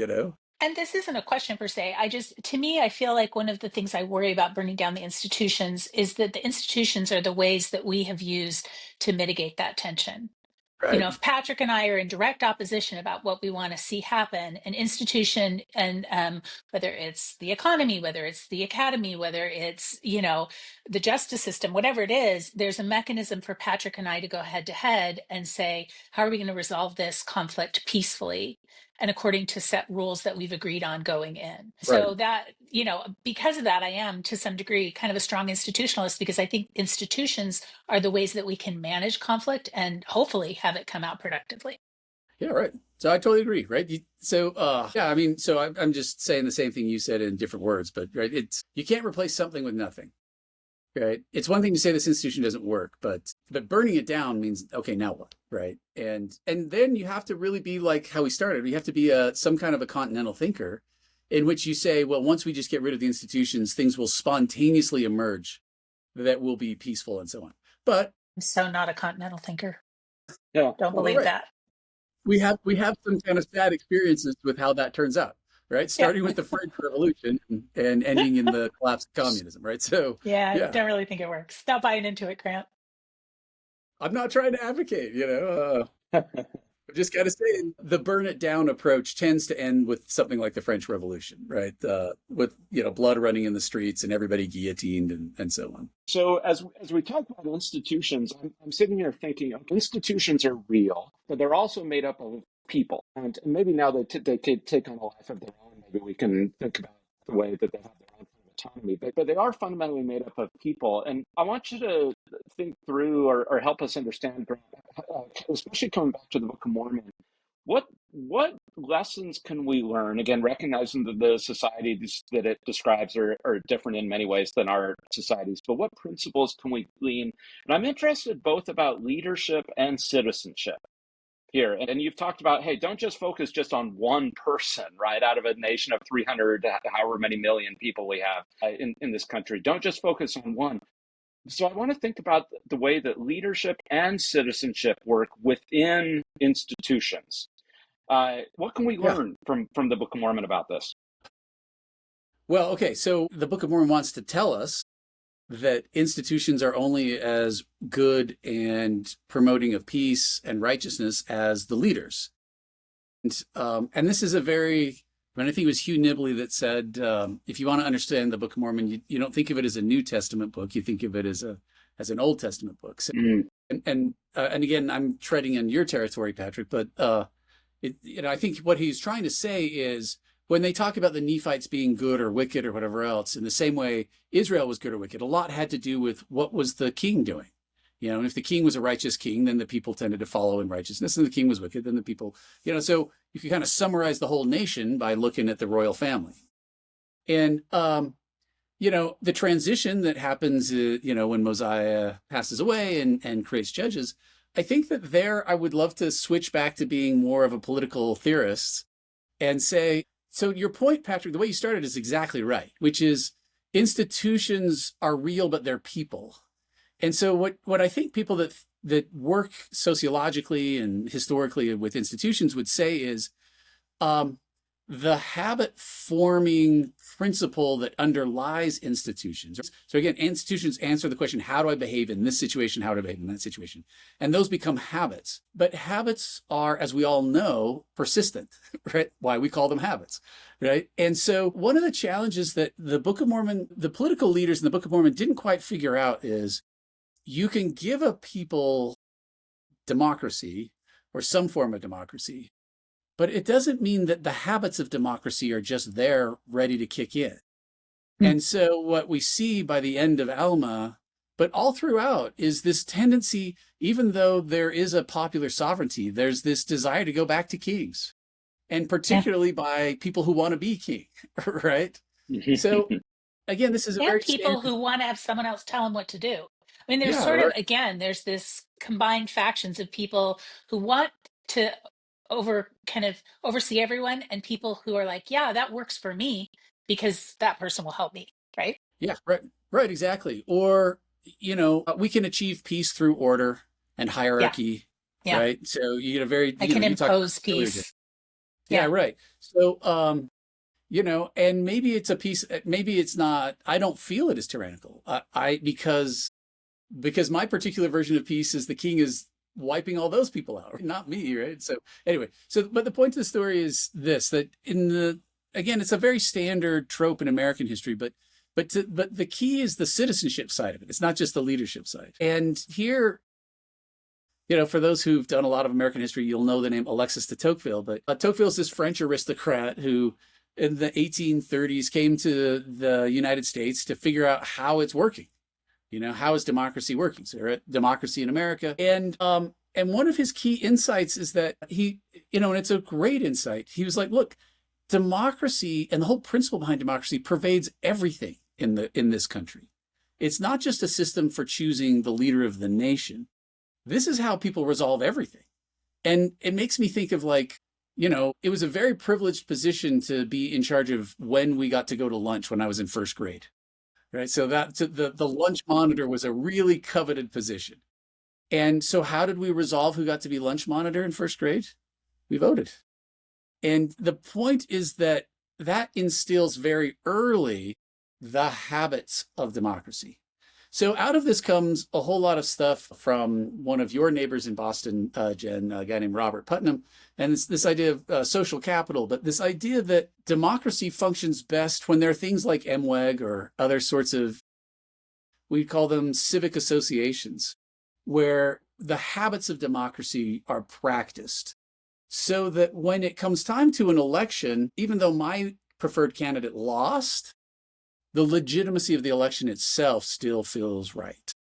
And this isn't a question per se. To me, I feel like one of the things I worry about burning down the institutions is that the institutions are the ways that we have used to mitigate that tension. Right. If Patrick and I are in direct opposition about what we want to see happen, an institution, and whether it's the economy, whether it's the academy, whether it's, the justice system, whatever it is, there's a mechanism for Patrick and I to go head to head and say, how are we going to resolve this conflict peacefully and according to set rules that we've agreed on going in? Right. So that, because of that, I am to some degree kind of a strong institutionalist because I think institutions are the ways that we can manage conflict and hopefully have it come out productively. Yeah, right. So I totally agree, right? I mean, so I'm just saying the same thing you said in different words, but right, you can't replace something with nothing, right? It's one thing to say this institution doesn't work, but burning it down means, okay, now what, right? And then you have to really be like how we started. You have to be some kind of a continental thinker in which you say, well, once we just get rid of the institutions, things will spontaneously emerge that will be peaceful and so on. But I'm so not a continental thinker. Yeah. Don't believe that. We have some kind of sad experiences with how that turns out, right? Starting with the French Revolution and ending in the collapse of communism, right? So I don't really think it works. Not buying into it, Grant. I'm not trying to advocate, I'm just got to say the burn it down approach tends to end with something like the French Revolution, right? With blood running in the streets and everybody guillotined and so on. So as we talk about institutions, I'm sitting here thinking institutions are real, but they're also made up of people, and maybe now they take on a life of their own. Maybe we can think about the way that they have their own autonomy, but they are fundamentally made up of people. And I want you to think through or help us understand, especially coming back to the Book of Mormon, what lessons can we learn? Again, recognizing that the societies that it describes are different in many ways than our societies, but what principles can we glean? And I'm interested both about leadership and citizenship here. And you've talked about, hey, don't just focus just on one person, right? Out of a nation of 300, however many million people we have in this country. Don't just focus on one. So I want to think about the way that leadership and citizenship work within institutions. What can we learn from the Book of Mormon about this? Well, okay, so the Book of Mormon wants to tell us that institutions are only as good and promoting of peace and righteousness as the leaders. And this is I think it was Hugh Nibley that said, if you want to understand the Book of Mormon, you don't think of it as a New Testament book, you think of it as an Old Testament book. So, and again, I'm treading in your territory, Patrick, but I think what he's trying to say is when they talk about the Nephites being good or wicked or whatever else, in the same way Israel was good or wicked, a lot had to do with what was the king doing. And if the king was a righteous king, then the people tended to follow in righteousness, and the king was wicked, then the people, so you can kind of summarize the whole nation by looking at the royal family. And, the transition that happens, when Mosiah passes away and creates judges, I think that I would love to switch back to being more of a political theorist and say, so your point, Patrick, the way you started is exactly right, which is institutions are real, but they're people. And so what I think people that work sociologically and historically with institutions would say is, the habit forming principle that underlies institutions. So again, institutions answer the question, how do I behave in this situation? How do I behave in that situation? And those become habits. But habits are, as we all know, persistent, right? Why we call them habits, right? And so one of the challenges that the Book of Mormon, the political leaders in the Book of Mormon didn't quite figure out is you can give a people democracy or some form of democracy, but it doesn't mean that the habits of democracy are just there ready to kick in. And so what we see by the end of Alma, but all throughout, is this tendency, even though there is a popular sovereignty, there's this desire to go back to kings, and particularly by people who want to be king, right? So again, this is a very people standard. who want to have someone else tell them what to do. I mean, there's Yeah, sort of, right. again, there's this combined factions of people who want to oversee everyone, and people who are like, yeah, that works for me because that person will help me, right? Yeah, right, exactly. Or, we can achieve peace through order and Yeah, hierarchy, yeah. right? So you get a very, I can you talked about impose this earlier. peace. Yeah, Yeah, right. So, and maybe it's a piece, maybe it's not, I don't feel it as tyrannical. Because my particular version of peace is the king is wiping all those people out, not me, right? So anyway, but the point of the story is this, that again, it's a very standard trope in American history, but the key is the citizenship side of it. It's not just the leadership side. And here, for those who've done a lot of American history, you'll know the name Alexis de Tocqueville. But Tocqueville is this French aristocrat who, in the 1830s, came to the United States to figure out how it's working. How is democracy working? So democracy in America. And one of his key insights is that he, and it's a great insight. He was like, look, democracy and the whole principle behind democracy pervades everything in this country. It's not just a system for choosing the leader of the nation. This is how people resolve everything. And it makes me think of it was a very privileged position to be in charge of when we got to go to lunch when I was in first grade. Right. So the lunch monitor was a really coveted position. And so how did we resolve who got to be lunch monitor in first grade? We voted. And the point is that instills very early the habits of democracy. So out of this comes a whole lot of stuff from one of your neighbors in Boston, Jen, a guy named Robert Putnam. And it's this idea of social capital, but this idea that democracy functions best when there are things like MWEG or other sorts of, we call them civic associations, where the habits of democracy are practiced. So that when it comes time to an election, even though my preferred candidate lost, the legitimacy of the election itself still feels right,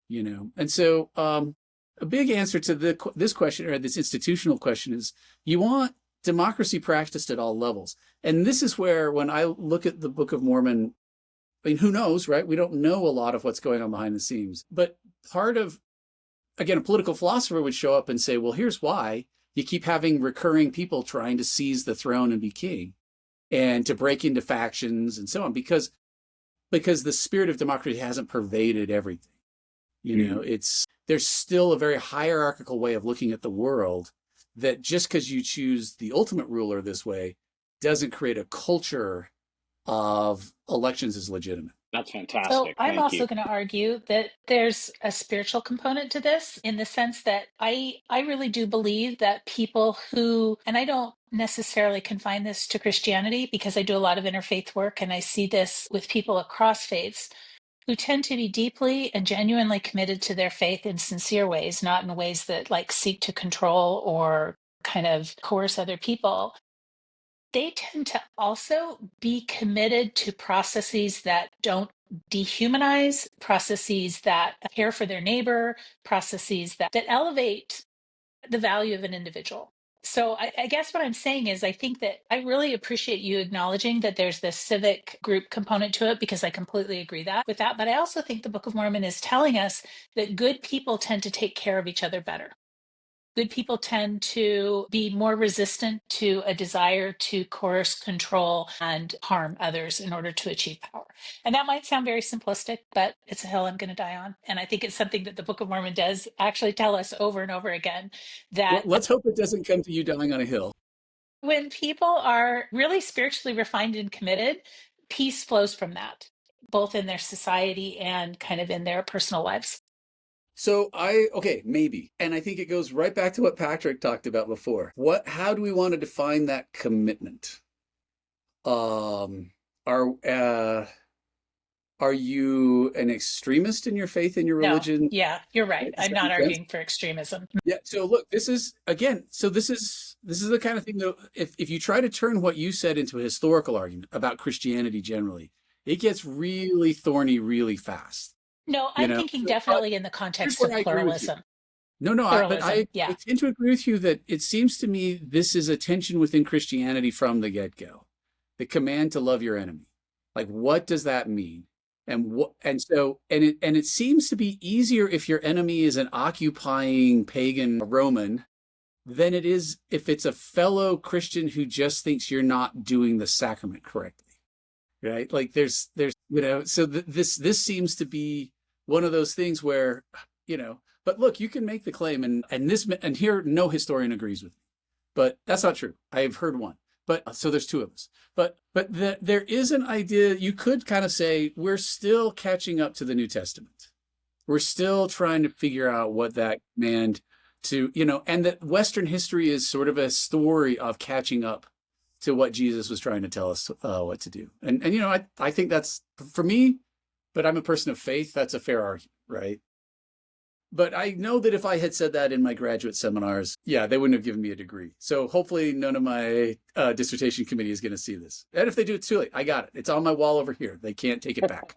And so a big answer to this question, or this institutional question, is you want democracy practiced at all levels. And this is where, when I look at the Book of Mormon, I mean, who knows, right? We don't know a lot of what's going on behind the scenes. But part of, again, a political philosopher would show up and say, well, here's why you keep having recurring people trying to seize the throne and be king and to break into factions and so on, because the spirit of democracy hasn't pervaded everything. There's still a very hierarchical way of looking at the world, that just because you choose the ultimate ruler this way doesn't create a culture of elections as legitimate. That's fantastic. So I'm Thank also you. going to argue that there's a spiritual component to this, in the sense that I really do believe that people who, and I don't necessarily confine this to Christianity because I do a lot of interfaith work, and I see this with people across faiths, who tend to be deeply and genuinely committed to their faith in sincere ways, not in ways that seek to control or kind of coerce other people. They tend to also be committed to processes that don't dehumanize, processes that care for their neighbor, processes that elevate the value of an individual. So I guess what I'm saying is I think that I really appreciate you acknowledging that there's this civic group component to it, because I completely agree with that. But I also think the Book of Mormon is telling us that good people tend to take care of each other better. Good people tend to be more resistant to a desire to coerce, control, and harm others in order to achieve power. And that might sound very simplistic, but it's a hill I'm going to die on. And I think it's something that the Book of Mormon does actually tell us over and over again, Well, that let's hope it doesn't come to you dying on a hill. when people are really spiritually refined and committed, peace flows from that, both in their society and kind of in their personal lives. So okay, maybe. And I think it goes right back to what Patrick talked about before. How do we want to define that commitment? Um, are, uh, are you an extremist in your faith and your No, religion? yeah, you're right. Right? Does I'm that not make sense? arguing for extremism. Yeah. So look, this is again, so this is the kind of thing that if you try to turn what you said into a historical argument about Christianity generally, it gets really thorny really fast. No, You I'm know? thinking But definitely in the here's context where of I agree with you. pluralism. No, but Pluralism, yeah. tend to agree with you that it seems to me this is a tension within Christianity from the get-go. The command to love your enemy. Like, what does that mean? And it seems to be easier if your enemy is an occupying pagan Roman than it is if it's a fellow Christian who just thinks you're not doing the sacrament correctly. Right? Like so this seems to be one of those things where, but look, you can make the claim and here no historian agrees with me, but that's not true. I've heard one. But so there's two of us. But there is an idea you could kind of say we're still catching up to the New Testament. We're still trying to figure out what that command and that Western history is sort of a story of catching up to what Jesus was trying to tell us what to do. And I think that's, for me, but I'm a person of faith, that's a fair argument, right? But I know that if I had said that in my graduate seminars, yeah, they wouldn't have given me a degree. So hopefully none of my dissertation committee is going to see this. And if they do, it's too late. I got it. It's on my wall over here. They can't take it back.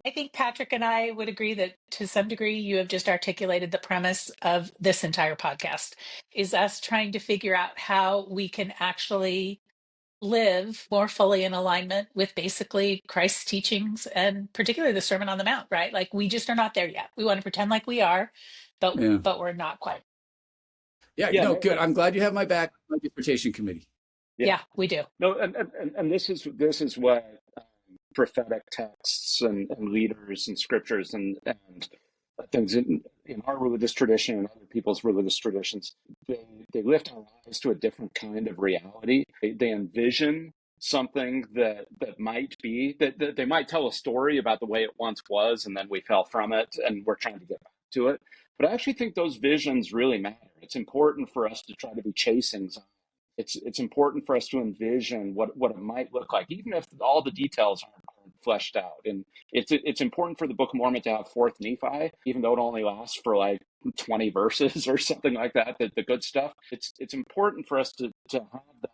I think Patrick and I would agree that to some degree you have just articulated the premise of this entire podcast, is us trying to figure out how we can actually live more fully in alignment with basically Christ's teachings, and particularly the Sermon on the Mount, right? Like, we just are not there yet. We want to pretend like we are, but Yeah. we're not quite. Yeah, Yeah, no, no, good. I'm glad you have my back, my dissertation committee. Yeah, we do. no, and this is what prophetic texts and leaders and scriptures and things in our religious tradition and other people's religious traditions, they lift our eyes to a different kind of reality. They envision something that might be that they might tell a story about the way it once was and then we fell from it and we're trying to get back to it. But I actually think those visions really matter. It's important for us to try to be chasing Zion. It's important for us to envision what it might look like, even if all the details aren't fleshed out. And it's important for the Book of Mormon to have Fourth Nephi, even though it only lasts for like 20 verses or something like that. The good stuff. It's important for us to have that,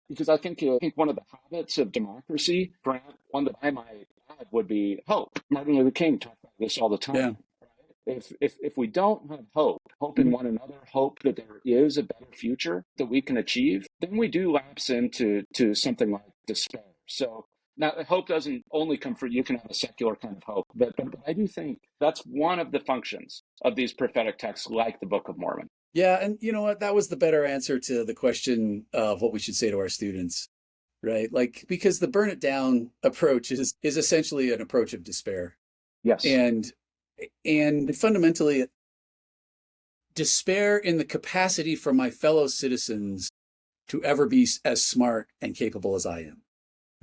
because I think one of the habits of democracy, Grant, one that I might add would be hope. Martin Luther King talked about this all the time. Yeah. If we don't have hope in one another, hope that there is a better future that we can achieve, then we do lapse into something like despair. So now hope doesn't only come from, you can have a secular kind of hope, but I do think that's one of the functions of these prophetic texts like the Book of Mormon. Yeah, and you know what? That was the better answer to the question of what we should say to our students, right? Like, because the burn it down approach is essentially an approach of despair. Yes. And fundamentally, despair in the capacity for my fellow citizens to ever be as smart and capable as I am,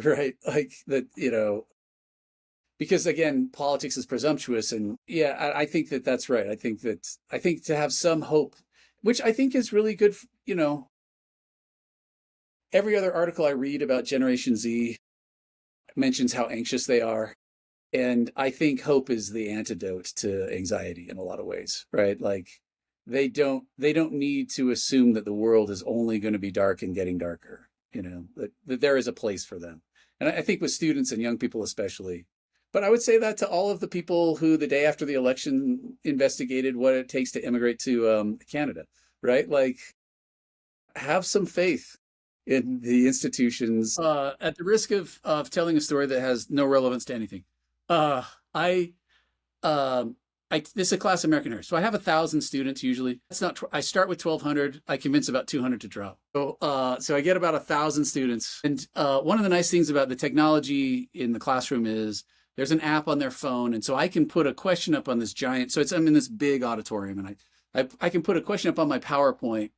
right? Like that, because again, politics is presumptuous, and yeah, I think that's right. I think to have some hope, which I think is really good. Every other article I read about Generation Z mentions how anxious they are. And I think hope is the antidote to anxiety in a lot of ways, right? Like they don't need to assume that the world is only going to be dark and getting darker, that there is a place for them. And I think with students and young people especially, But I would say that to all of the people who the day after the election investigated what it takes to immigrate to Canada, right? Like, have some faith in the institutions. At the risk of telling a story that has no relevance to anything, uh, I um, this is a class of American Heritage. So I have 1,000 students usually. That's not. I start with 1,200. I convince about 200 to drop. So I get about 1,000 students. And one of the nice things about the technology in the classroom is there's an app on their phone, and so I can put a question up on this giant. So I'm in this big auditorium, and I can put a question up on my PowerPoint,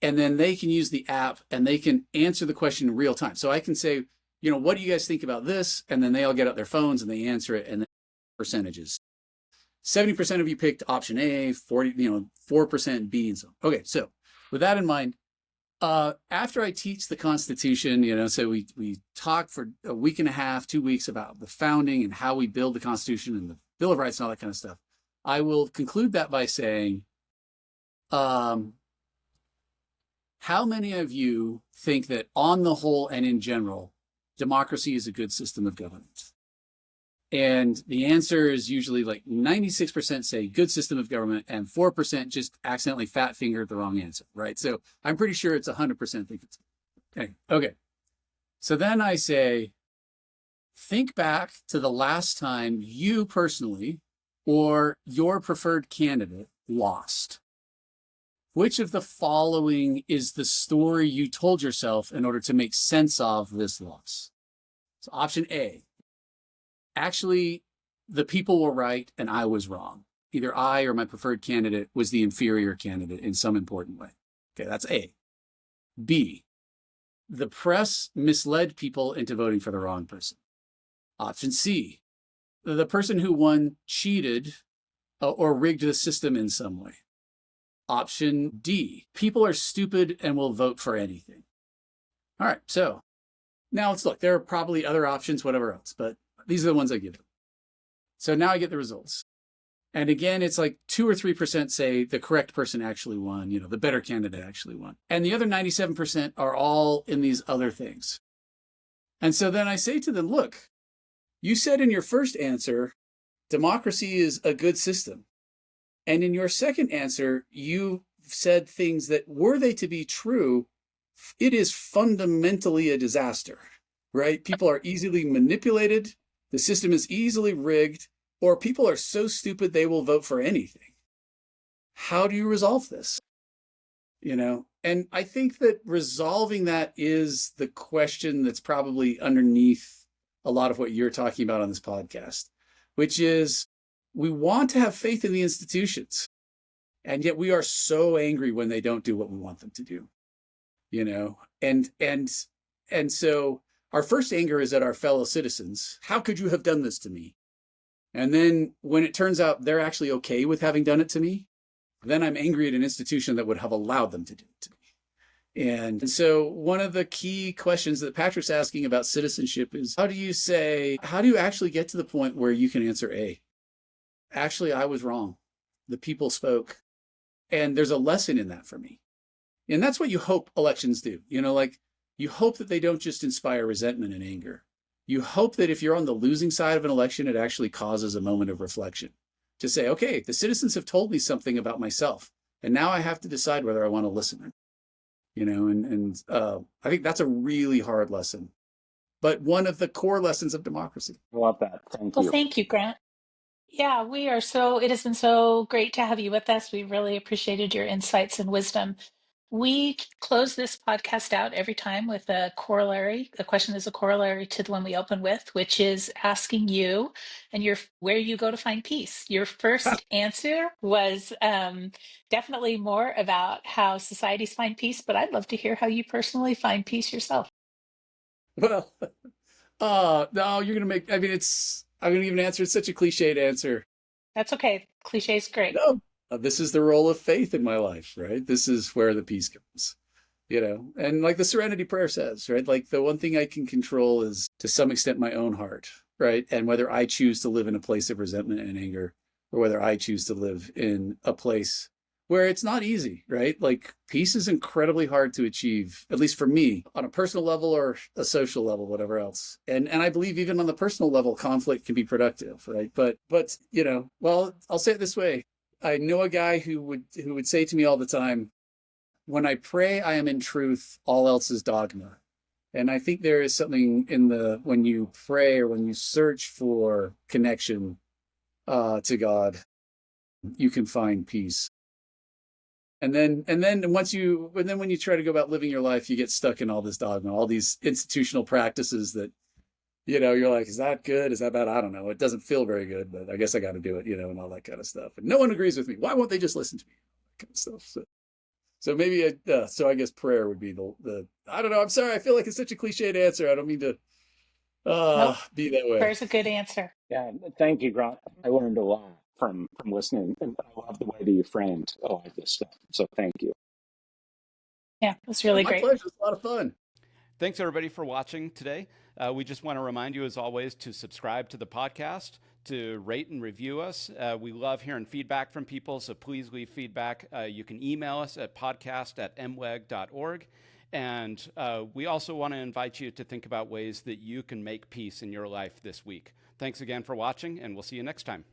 and then they can use the app and they can answer the question in real time. So I can say, what do you guys think about this? And then they all get out their phones and they answer it, and then percentages. 70% of you picked option A, 4% B, and so on. Okay, so with that in mind, after I teach the Constitution, so we talk for a week and a half, 2 weeks about the founding and how we build the Constitution and the Bill of Rights and all that kind of stuff. I will conclude that by saying, how many of you think that on the whole and in general, democracy is a good system of government? And the answer is usually like 96% say good system of government and 4% just accidentally fat fingered the wrong answer, right? So I'm pretty sure it's 100% think it's okay. So then I say, think back to the last time you personally or your preferred candidate lost. Which of the following is the story you told yourself in order to make sense of this loss? So option A, actually, the people were right and I was wrong. Either I or my preferred candidate was the inferior candidate in some important way. Okay, that's A. B, the press misled people into voting for the wrong person. Option C, the person who won cheated or rigged the system in some way. Option D, people are stupid and will vote for anything. All right, so now let's look. There are probably other options, whatever else, but these are the ones I give them. So now I get the results. And again, it's like 2 or 3% say the correct person actually won, the better candidate actually won. And the other 97% are all in these other things. And so then I say to them, look, you said in your first answer, democracy is a good system. And in your second answer, you said things that, were they to be true, it is fundamentally a disaster, right? People are easily manipulated. The system is easily rigged, or people are so stupid they will vote for anything. How do you resolve this? And I think that resolving that is the question that's probably underneath a lot of what you're talking about on this podcast, which is we want to have faith in the institutions, and yet we are so angry when they don't do what we want them to do, and so our first anger is at our fellow citizens. How could you have done this to me? And then when it turns out they're actually okay with having done it to me, then I'm angry at an institution that would have allowed them to do it to me. And so one of the key questions that Patrick's asking about citizenship is, how do you actually get to the point where you can answer A? Actually, I was wrong. The people spoke. And there's a lesson in that for me. And that's what you hope elections do. You hope that they don't just inspire resentment and anger. You hope that if you're on the losing side of an election, it actually causes a moment of reflection to say, okay, the citizens have told me something about myself, and now I have to decide whether I want to listen. I think that's a really hard lesson, but one of the core lessons of democracy. I love that. Thank Well, you. thank you, Grant. Yeah, it has been so great to have you with us. We really appreciated your insights and wisdom. We close this podcast out every time with a corollary. The question is a corollary to the one we open with, which is asking you and where you go to find peace. Your first answer was definitely more about how societies find peace, but I'd love to hear how you personally find peace yourself. Well, no, you're going to I'm going to give an answer. It's such a cliched answer. That's okay. Cliche is great. No, this is the role of faith in my life, right? This is where the peace comes, and like the Serenity Prayer says, right? Like the one thing I can control is to some extent my own heart, right? And whether I choose to live in a place of resentment and anger, or whether I choose to live in a place where it's not easy, right? Like peace is incredibly hard to achieve, at least for me, on a personal level or a social level, whatever else. And I believe even on the personal level, conflict can be productive, right? But well, I'll say it this way. I know a guy who would say to me all the time, when I pray, I am in truth, all else is dogma. And I think there is something in the when you pray or when you search for connection to God, you can find peace. And then when you try to go about living your life, you get stuck in all this dogma, all these institutional practices that you're like, is that good? Is that bad? I don't know. It doesn't feel very good, but I guess I got to do it, and all that kind of stuff. And no one agrees with me. Why won't they just listen to me? That kind of stuff. So maybe so I guess prayer would be the I don't know. I'm sorry. I feel like it's such a cliched answer. I don't mean to Nope. be that way. There's a good answer. Yeah, thank you, Grant. I learned a lot from listening, and I love the way that you framed a lot of this stuff. So thank you. Yeah, it was Yeah, really my great. pleasure. It's a lot of fun. Thanks, everybody, for watching today. We just want to remind you, as always, to subscribe to the podcast, to rate and review us. We love hearing feedback from people, so please leave feedback. You can email us at podcast@mweg.org. And we also want to invite you to think about ways that you can make peace in your life this week. Thanks again for watching, and we'll see you next time.